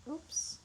Oops.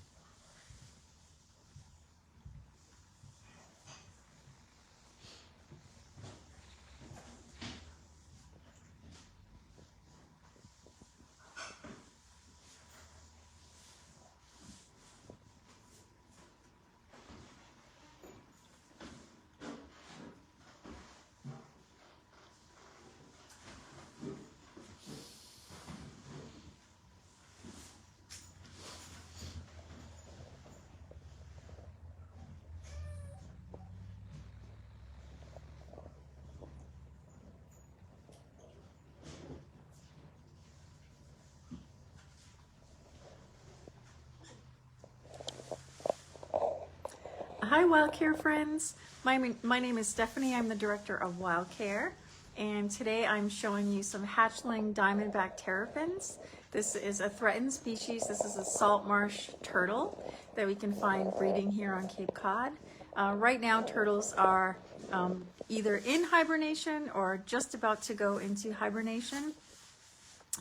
Hi Wildcare friends, my name is Stephanie. I'm the director of Wildcare, and today I'm showing you some hatchling Diamondback Terrapins. This is a threatened species. This is a salt marsh turtle that we can find breeding here on Cape Cod. Right now turtles are either in hibernation or just about to go into hibernation.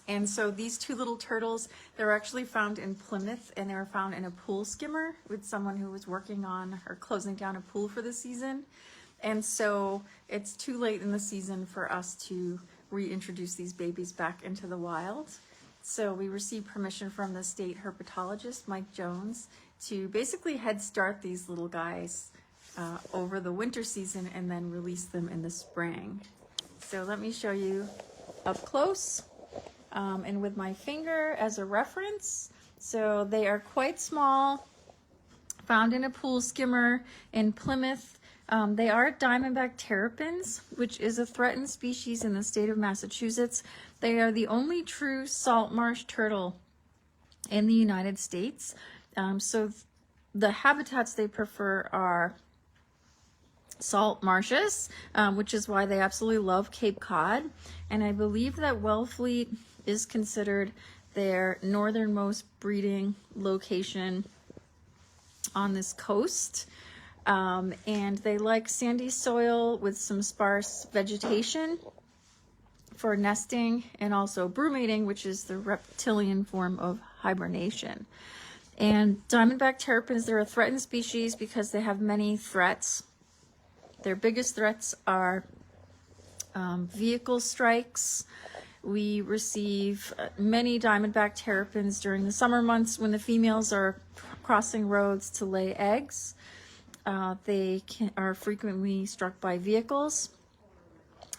And so these two little turtles, they're actually found in Plymouth, and they were found in a pool skimmer with someone who was working on or closing down a pool for the season. And so it's too late in the season for us to reintroduce these babies back into the wild. So we received permission from the state herpetologist, Mike Jones, to basically head start these little guys over the winter season and then release them in the spring. So let me show you up close. And with my finger as a reference. So they are quite small, found in a pool skimmer in Plymouth. They are Diamondback Terrapins, which is a threatened species in the state of Massachusetts. They are the only true salt marsh turtle in the United States. So the habitats they prefer are salt marshes, which is why they absolutely love Cape Cod. And I believe that Wellfleet is considered their northernmost breeding location on this coast. And they like sandy soil with some sparse vegetation for nesting and also brumating, which is the reptilian form of hibernation. And Diamondback Terrapins, they're a threatened species because they have many threats. Their biggest threats are vehicle strikes. We receive many Diamondback Terrapins during the summer months when the females are crossing roads to lay eggs. They are frequently struck by vehicles.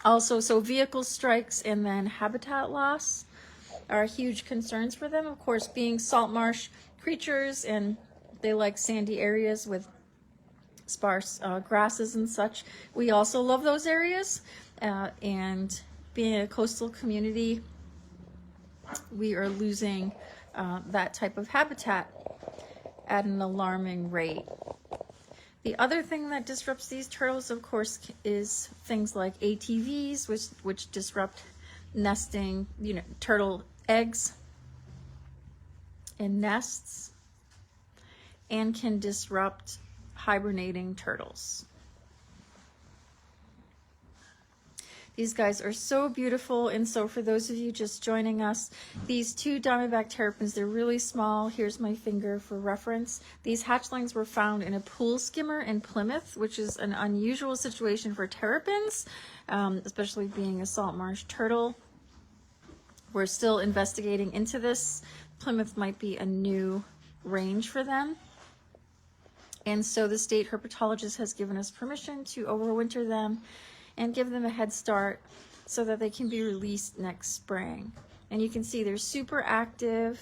Also, so vehicle strikes and then habitat loss are huge concerns for them. Of course, being salt marsh creatures, and they like sandy areas with sparse grasses and such. We also love those areas, and being a coastal community, we are losing that type of habitat at an alarming rate. The other thing that disrupts these turtles, of course, is things like ATVs, which disrupt nesting, turtle eggs in nests, and can disrupt hibernating turtles. These guys are so beautiful, and so for those of you just joining us, these two Diamondback Terrapins, they're really small. Here's my finger for reference. These hatchlings were found in a pool skimmer in Plymouth, which is an unusual situation for terrapins, especially being a salt marsh turtle. We're still investigating into this. Plymouth might be a new range for them. And so the state herpetologist has given us permission to overwinter them and give them a head start so that they can be released next spring. And you can see they're super active.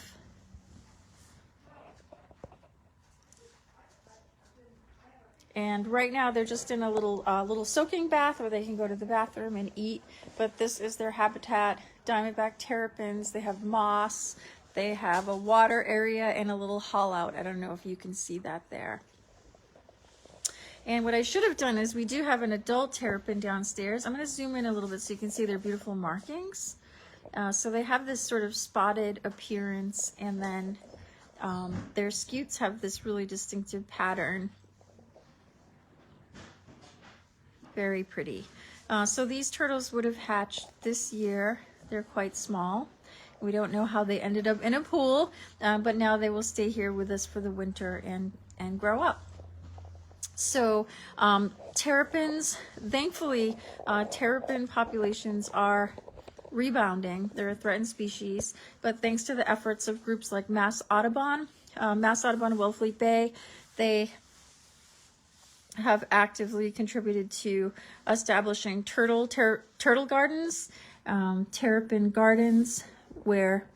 And right now they're just in a little soaking bath where they can go to the bathroom and eat. But this is their habitat, Diamondback Terrapins. They have moss, they have a water area and a little haul out. I don't know if you can see that there. And what I should have done is we do have an adult terrapin downstairs. I'm going to zoom in a little bit so you can see their beautiful markings. So they have this sort of spotted appearance, and then their scutes have this really distinctive pattern. Very pretty. So these turtles would have hatched this year. They're quite small. We don't know how they ended up in a pool, but now they will stay here with us for the winter and grow up. So terrapins, thankfully, terrapin populations are rebounding. They're a threatened species, but thanks to the efforts of groups like Mass Audubon and Wellfleet Bay, they have actively contributed to establishing turtle gardens, terrapin gardens, where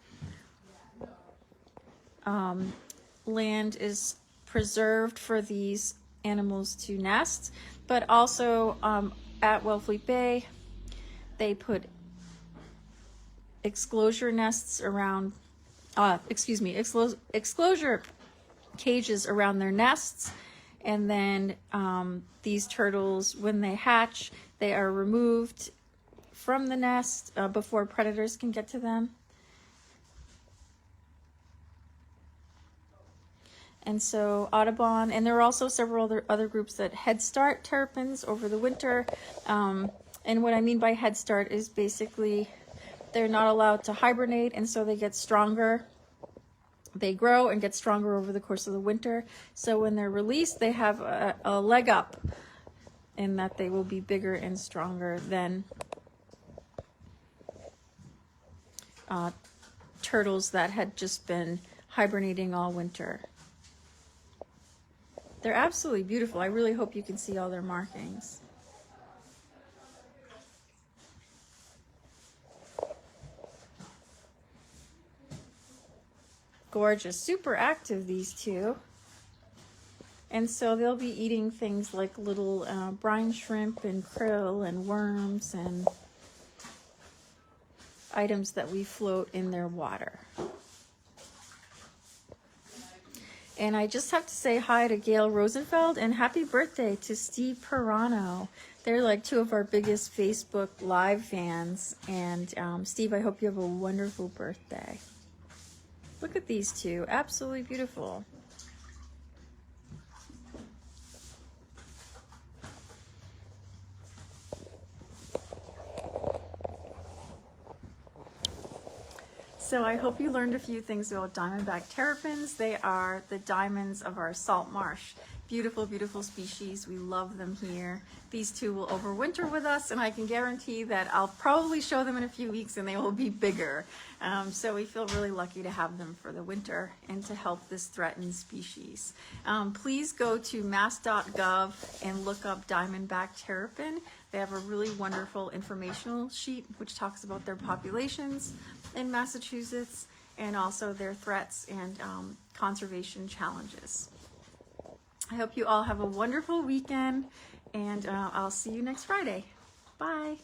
land is preserved for these animals to nest. But also at Wellfleet Bay, they put exclosure nests around, exclosure cages around their nests. And then these turtles, when they hatch, they are removed from the nest before predators can get to them. And so Audubon, and there are also several other groups that head start terrapins over the winter. And what I mean by head start is basically they're not allowed to hibernate, and so they get stronger. They grow and get stronger over the course of the winter. So when they're released, they have a leg up in that they will be bigger and stronger than turtles that had just been hibernating all winter. They're absolutely beautiful. I really hope you can see all their markings. Gorgeous, super active, these two. And so they'll be eating things like little brine shrimp and krill and worms and items that we float in their water. And I just have to say hi to Gail Rosenfeld and happy birthday to Steve Perrano. They're like two of our biggest Facebook Live fans. And Steve, I hope you have a wonderful birthday. Look at these two, absolutely beautiful. So I hope you learned a few things about Diamondback Terrapins. They are the diamonds of our salt marsh. Beautiful, beautiful species. We love them here. These two will overwinter with us, and I can guarantee that I'll probably show them in a few weeks and they will be bigger. So we feel really lucky to have them for the winter and to help this threatened species. Please go to mass.gov and look up Diamondback Terrapin. They have a really wonderful informational sheet which talks about their populations in Massachusetts and also their threats and conservation challenges. I hope you all have a wonderful weekend, and I'll see you next Friday. Bye.